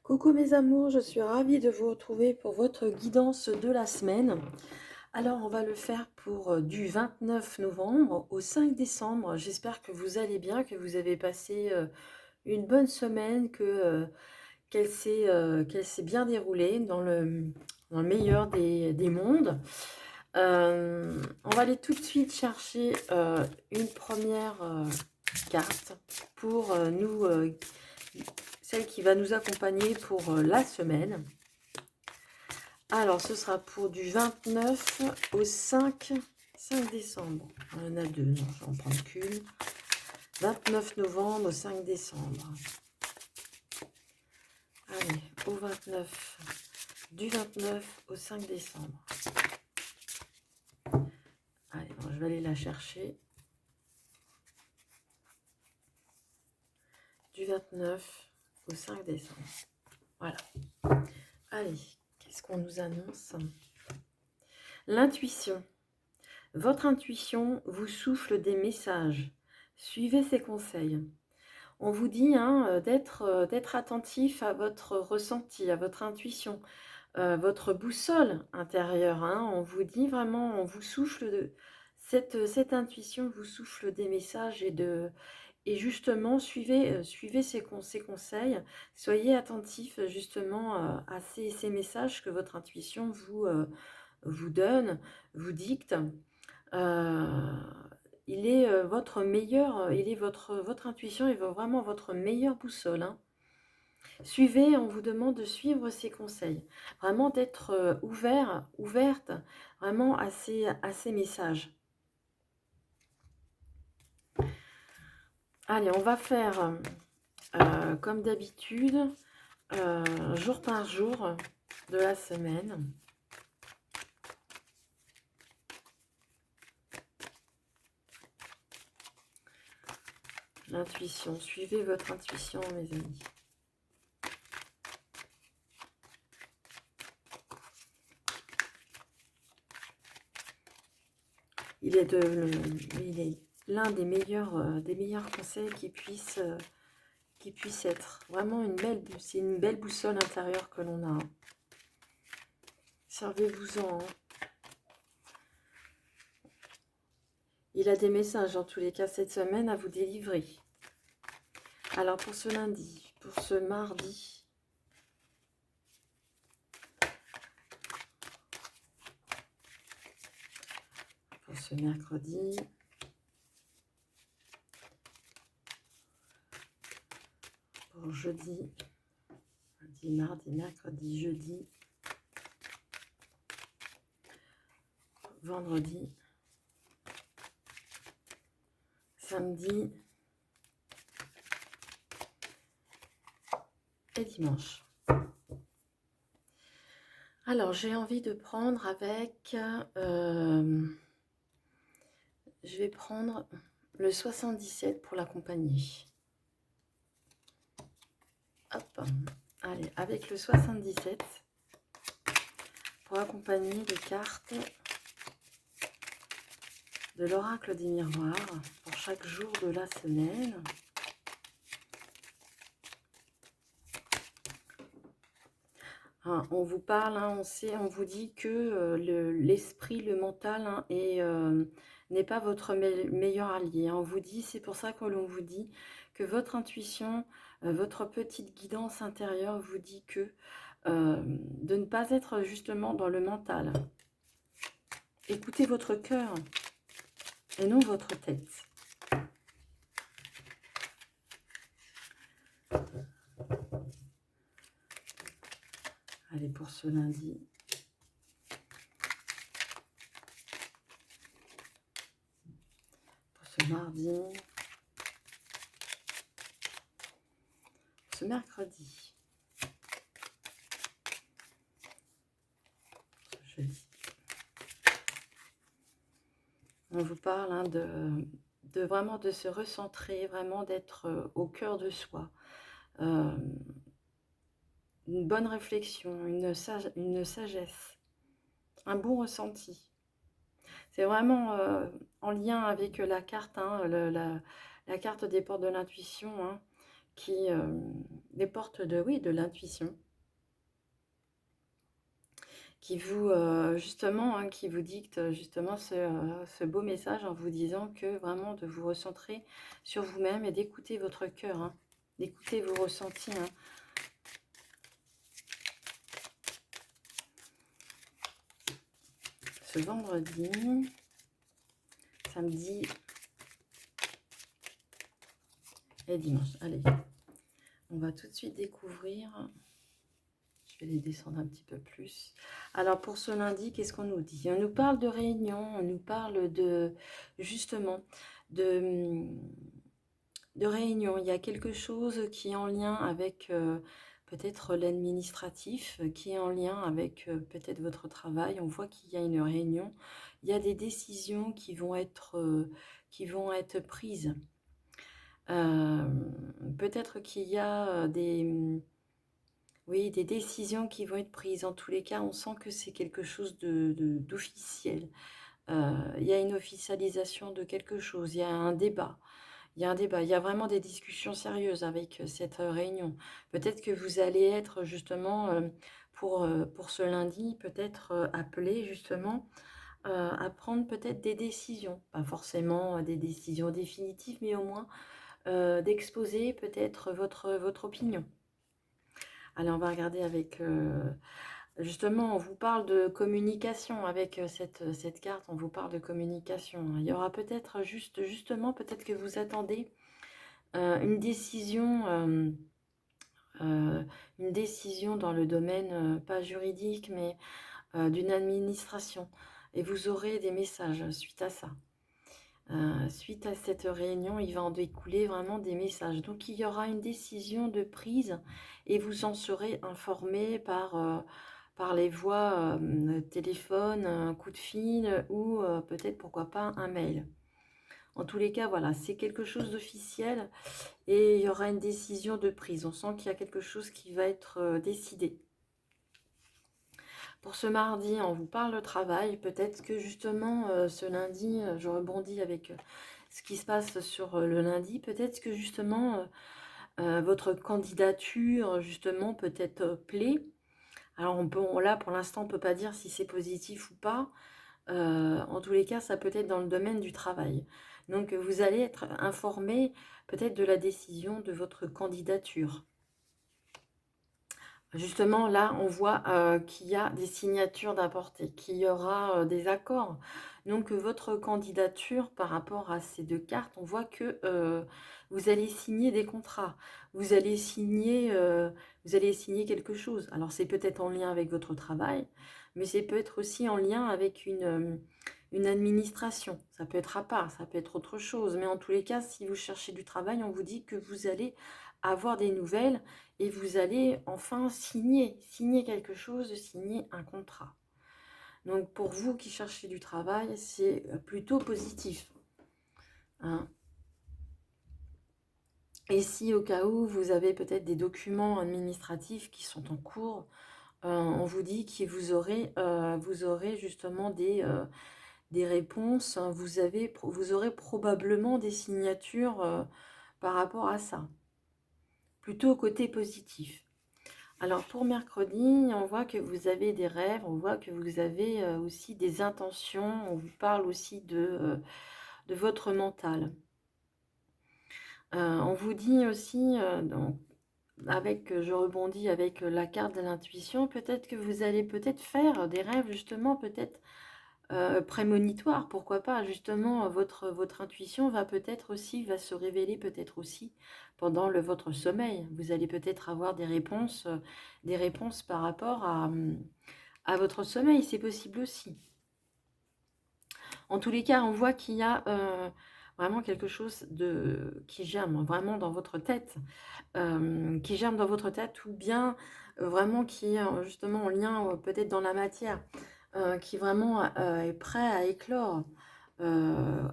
Coucou mes amours, je suis ravie de vous retrouver pour votre guidance de la semaine. Alors on va le faire pour du 29 novembre au 5 décembre. J'espère que vous allez bien, que vous avez passé une bonne semaine, qu'elle s'est bien déroulée dans le meilleur des mondes. On va aller tout de suite chercher une première carte pour celle qui va nous accompagner pour la semaine. Alors, ce sera pour du 29 au 5 décembre. Il y en a deux, non, je vais en prendre qu'une. 29 novembre au 5 décembre. Allez, du 29 au 5 décembre. Allez, bon, je vais aller la chercher. Du 29 au 5 décembre. Voilà. Allez, qu'est-ce qu'on nous annonce? L'intuition. Votre intuition vous souffle des messages. Suivez ses conseils. On vous dit d'être attentif à votre ressenti, à votre intuition, votre boussole intérieure. On vous dit vraiment, on vous souffle cette intuition vous souffle des messages et justement suivez ces conseils. Soyez attentif justement à ces messages que votre intuition vous donne, vous dicte. Il est votre meilleur, il est votre intuition est vraiment votre meilleure boussole. Suivez, on vous demande de suivre ces conseils. Vraiment d'être ouverte, vraiment à ces messages. Allez, on va faire comme d'habitude, jour par jour de la semaine. L'intuition, suivez votre intuition, mes amis. Il est l'un des meilleurs conseils qui puisse être. Vraiment c'est une belle boussole intérieure que l'on a. Servez-vous-en. Il a des messages en tous les cas cette semaine à vous délivrer. Alors pour ce lundi, pour ce mardi, pour ce mercredi, pour jeudi, lundi, mardi, mercredi, jeudi, vendredi, samedi et dimanche. Alors, j'ai envie de prendre avec... je vais prendre le 77 pour l'accompagner. Hop, allez, avec le 77, pour accompagner les cartes de l'oracle des miroirs pour chaque jour de la semaine. On vous parle, on vous dit que l'esprit, le mental n'est pas votre meilleur allié. On vous dit, c'est pour ça que l'on vous dit que votre intuition, votre petite guidance intérieure vous dit que de ne pas être justement dans le mental. Écoutez votre cœur et non votre tête. Allez, pour ce lundi. Pour ce mardi. Ce mercredi. Ce jeudi. On vous parle de vraiment de se recentrer, vraiment d'être au cœur de soi. Une bonne réflexion, une sagesse, un bon ressenti. C'est vraiment en lien avec la carte, la carte des portes de l'intuition, des portes de, oui, de l'intuition, qui vous, justement, hein, qui vous dicte justement ce beau message en vous disant que vraiment de vous recentrer sur vous-même et d'écouter votre cœur, hein, d'écouter vos ressentis, hein. Ce vendredi, samedi et dimanche. Allez, on va tout de suite découvrir. Je vais les descendre un petit peu plus. Alors pour ce lundi, qu'est-ce qu'on nous dit? On nous parle de réunion, on nous parle de, justement, de, de réunion. Il y a quelque chose qui est en lien avec peut-être l'administratif, qui est en lien avec peut-être votre travail. On voit qu'il y a une réunion. Il y a des décisions qui vont être prises. Peut-être qu'il y a oui, des décisions qui vont être prises. En tous les cas, on sent que c'est quelque chose d'officiel. Il y a une officialisation de quelque chose, il y a un débat. Il y a un débat, il y a vraiment des discussions sérieuses avec cette réunion. Peut-être que vous allez être justement, pour ce lundi, peut-être appelé justement à prendre peut-être des décisions. Pas forcément des décisions définitives, mais au moins d'exposer peut-être votre opinion. Allez, on va regarder avec... justement, on vous parle de communication avec cette carte, on vous parle de communication. Il y aura peut-être justement, peut-être que vous attendez une décision dans le domaine, pas juridique, mais d'une administration. Et vous aurez des messages suite à ça. Suite à cette réunion, il va en découler vraiment des messages. Donc, il y aura une décision de prise et vous en serez informé par les voies téléphone, un coup de fil ou peut-être, pourquoi pas, un mail. En tous les cas, voilà, c'est quelque chose d'officiel et il y aura une décision de prise. On sent qu'il y a quelque chose qui va être décidé. Pour ce mardi, on vous parle de travail. Peut-être que justement, ce lundi, je rebondis avec ce qui se passe sur le lundi. Peut-être que justement, votre candidature, justement, peut-être plaît. Alors, là, pour l'instant, on ne peut pas dire si c'est positif ou pas. En tous les cas, ça peut être dans le domaine du travail. Donc, vous allez être informé peut-être de la décision de votre candidature. Justement, là, on voit qu'il y a des signatures d'apporter, qu'il y aura des accords. Donc, votre candidature par rapport à ces deux cartes, on voit que vous allez signer des contrats. Vous allez signer quelque chose. Alors, c'est peut-être en lien avec votre travail, mais c'est peut-être aussi en lien avec une administration. Ça peut être à part, ça peut être autre chose. Mais en tous les cas, si vous cherchez du travail, on vous dit que vous allez avoir des nouvelles et vous allez enfin signer quelque chose, signer un contrat. Donc pour vous qui cherchez du travail, c'est plutôt positif, hein. Et si au cas où vous avez peut-être des documents administratifs qui sont en cours, on vous dit que vous aurez justement des réponses, hein. Vous aurez probablement des signatures par rapport à ça. Plutôt côté positif. Alors pour mercredi, on voit que vous avez des rêves, on voit que vous avez aussi des intentions, on vous parle aussi de votre mental. On vous dit aussi, je rebondis avec la carte de l'intuition, peut-être que vous allez peut-être faire des rêves justement, peut-être prémonitoire, pourquoi pas, justement, votre intuition va peut-être aussi, va se révéler peut-être aussi pendant votre sommeil. Vous allez peut-être avoir des réponses par rapport à votre sommeil, c'est possible aussi. En tous les cas, on voit qu'il y a vraiment quelque chose qui germe vraiment dans votre tête, qui germe dans votre tête, ou bien vraiment qui est justement en lien peut-être dans la matière. Qui vraiment est prêt à éclore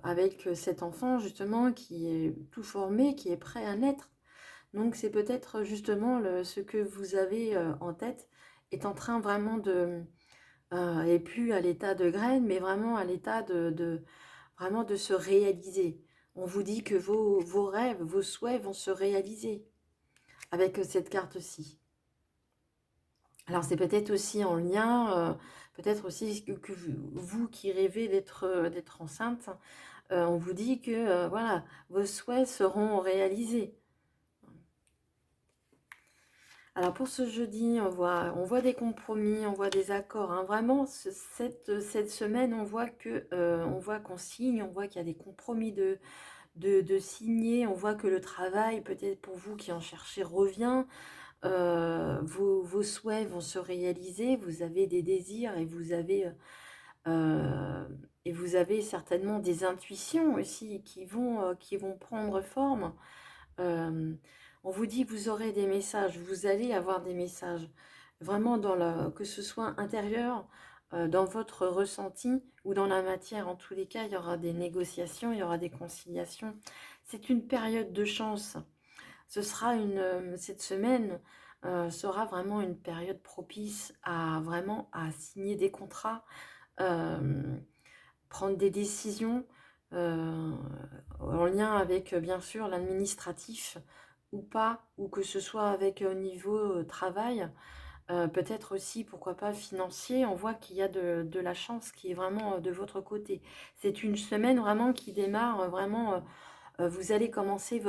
avec cet enfant justement qui est tout formé, qui est prêt à naître. Donc c'est peut-être justement ce que vous avez en tête est en train vraiment et plus à l'état de graine, mais vraiment à l'état vraiment de se réaliser. On vous dit que vos rêves, vos souhaits vont se réaliser. avec cette carte-ci. Alors c'est peut-être aussi en lien, peut-être aussi que vous qui rêvez d'être enceinte, on vous dit que, voilà, vos souhaits seront réalisés. Alors pour ce jeudi, on voit des compromis, on voit des accords, hein. Vraiment, cette semaine, on voit qu'on signe, on voit qu'il y a des compromis de signer, on voit que le travail, peut-être pour vous qui en cherchez, revient. Vos souhaits vont se réaliser, vous avez des désirs et vous avez certainement des intuitions aussi qui vont prendre forme. Euh, on vous dit que vous aurez des messages, vous allez avoir des messages, vraiment que ce soit intérieur, dans votre ressenti ou dans la matière. En tous les cas, il y aura des négociations, il y aura des conciliations. C'est une période de chance. Cette semaine sera vraiment une période propice à signer des contrats, euh, prendre des décisions euh, en lien avec bien sûr l'administratif ou pas, ou que ce soit avec au niveau travail, peut-être aussi, pourquoi pas, financier. On voit qu'il y a de la chance qui est vraiment de votre côté. C'est une semaine vraiment qui démarre, vraiment, vous allez commencer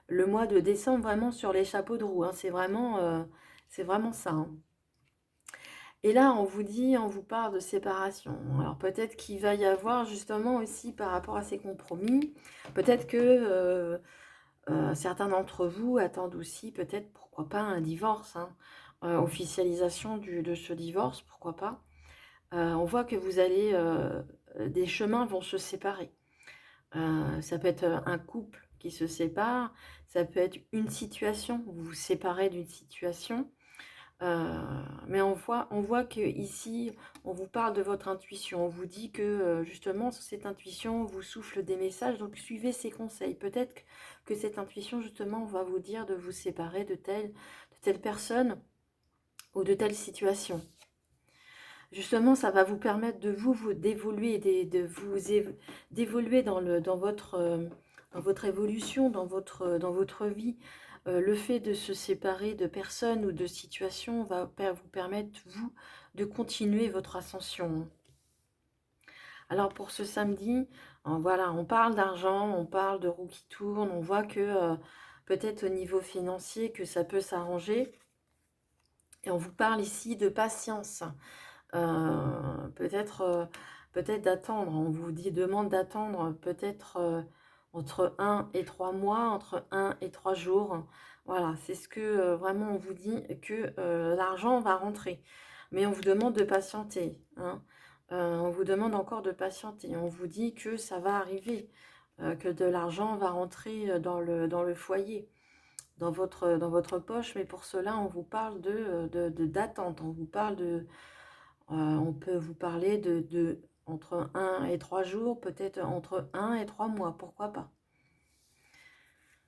le mois de décembre vraiment sur les chapeaux de roue, hein. C'est vraiment ça, hein. Et là, on vous parle de séparation. Alors peut-être qu'il va y avoir justement aussi par rapport à ces compromis, peut-être que certains d'entre vous attendent aussi peut-être, pourquoi pas, un divorce, hein. Officialisation de ce divorce, pourquoi pas. On voit que des chemins vont se séparer. Ça peut être un couple qui se sépare, ça peut être une situation, vous vous séparez d'une situation. Mais on voit que ici, on vous parle de votre intuition. On vous dit que justement, cette intuition vous souffle des messages, donc suivez ses conseils. Peut-être que cette intuition, justement, va vous dire de vous séparer de telle personne ou de telle situation. Justement, ça va vous permettre de d'évoluer, d'évoluer dans votre évolution, dans votre vie. Le fait de se séparer de personnes ou de situations va vous permettre, vous, de continuer votre ascension. Alors pour ce samedi, voilà, on parle d'argent, on parle de roues qui tournent, on voit que peut-être au niveau financier que ça peut s'arranger. Et on vous parle ici de patience. Peut-être peut-être d'attendre. On vous demande d'attendre peut-être entre 1 et 3 mois, entre 1 et 3 jours. Voilà, c'est ce que vraiment on vous dit que l'argent va rentrer. Mais on vous demande de patienter, hein. On vous demande encore de patienter. On vous dit que ça va arriver, que de l'argent va rentrer dans le foyer, dans votre poche. Mais pour cela, on vous parle d'attente. On vous parle on peut vous parler entre 1 et 3 jours, peut-être entre 1 et 3 mois, pourquoi pas.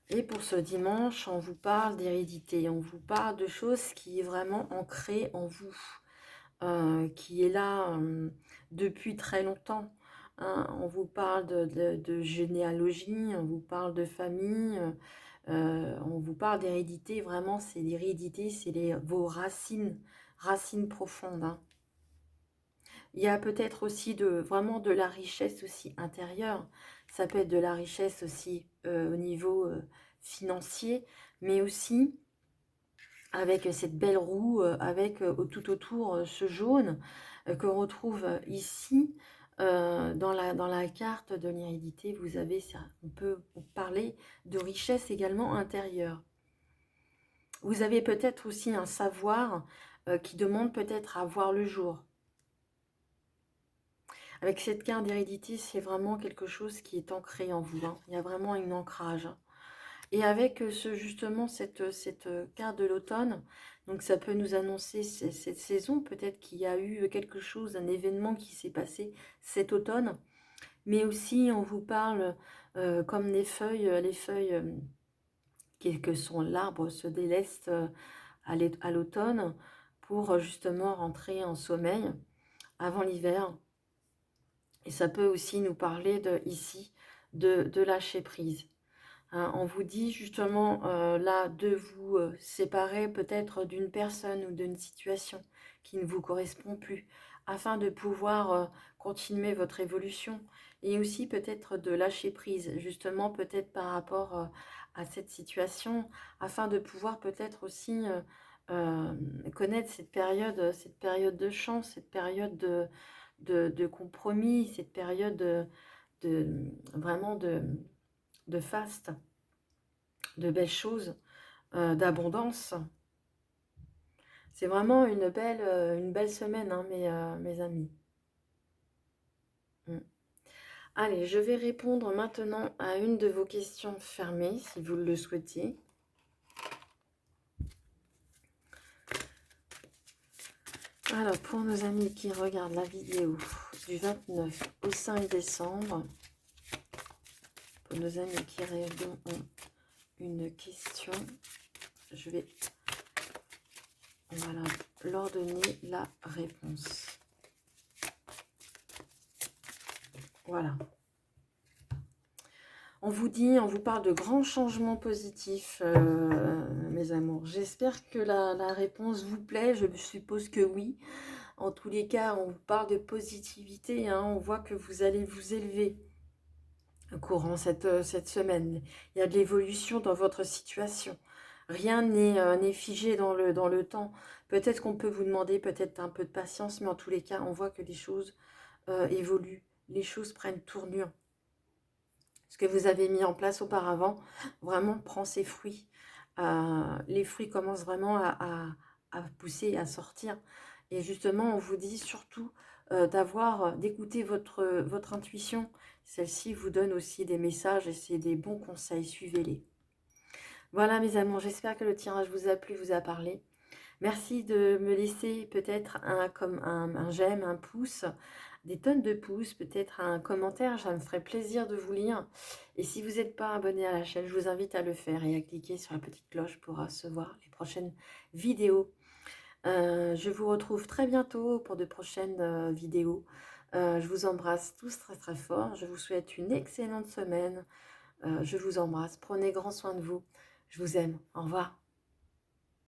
Et pour ce dimanche, on vous parle d'hérédité, on vous parle de choses qui est vraiment ancrée en vous, qui est là depuis très longtemps, hein. On vous parle de généalogie, on vous parle de famille, on vous parle d'hérédité. Vraiment, c'est l'hérédité, c'est vos racines profondes, hein. Il y a peut-être aussi vraiment de la richesse aussi intérieure. Ça peut être de la richesse aussi au niveau financier, mais aussi avec cette belle roue, avec tout autour ce jaune qu'on retrouve ici. Dans la carte de l'hérédité, vous avez ça. On peut parler de richesse également intérieure. Vous avez peut-être aussi un savoir qui demande peut-être à voir le jour. Avec cette carte d'hérédité, c'est vraiment quelque chose qui est ancré en vous, hein. Il y a vraiment un ancrage, hein. Et avec justement cette carte de l'automne, donc ça peut nous annoncer cette saison, peut-être qu'il y a eu quelque chose, un événement qui s'est passé cet automne, mais aussi on vous parle comme les feuilles que sont l'arbre se délestent à l'automne pour justement rentrer en sommeil avant l'hiver. Et ça peut aussi nous parler ici de lâcher prise. Hein, on vous dit justement là de vous séparer peut-être d'une personne ou d'une situation qui ne vous correspond plus, afin de pouvoir continuer votre évolution et aussi peut-être de lâcher prise, justement peut-être par rapport à cette situation, afin de pouvoir peut-être aussi connaître cette période de chance, cette période de compromis, cette période vraiment de faste, de belles choses, d'abondance. C'est vraiment une belle semaine, hein, mes amis. Mm. Allez, je vais répondre maintenant à une de vos questions fermées, si vous le souhaitez. Alors, pour nos amis qui regardent la vidéo du 29 au 5 décembre, pour nos amis qui ont une question, je vais leur donner la réponse. Voilà. On vous dit, on vous parle de grands changements positifs, mes amours. J'espère que la réponse vous plaît. Je suppose que oui. En tous les cas, on vous parle de positivité. Hein. On voit que vous allez vous élever courant cette semaine. Il y a de l'évolution dans votre situation. Rien n'est figé dans le temps. Peut-être qu'on peut vous demander peut-être un peu de patience, mais en tous les cas, on voit que les choses évoluent. Les choses prennent tournure. Ce que vous avez mis en place auparavant, vraiment prend ses fruits. Les fruits commencent vraiment à pousser, à sortir. Et justement, on vous dit surtout d'écouter votre intuition. Celle-ci vous donne aussi des messages et c'est des bons conseils, suivez-les. Voilà mes amours, j'espère que le tirage vous a plu, vous a parlé. Merci de me laisser peut-être un j'aime, un pouce, des tonnes de pouces, peut-être un commentaire, ça me ferait plaisir de vous lire. Et si vous n'êtes pas abonné à la chaîne, je vous invite à le faire et à cliquer sur la petite cloche pour recevoir les prochaines vidéos. Je vous retrouve très bientôt pour de prochaines vidéos. Je vous embrasse tous très très fort. Je vous souhaite une excellente semaine. Je vous embrasse. Prenez grand soin de vous. Je vous aime. Au revoir.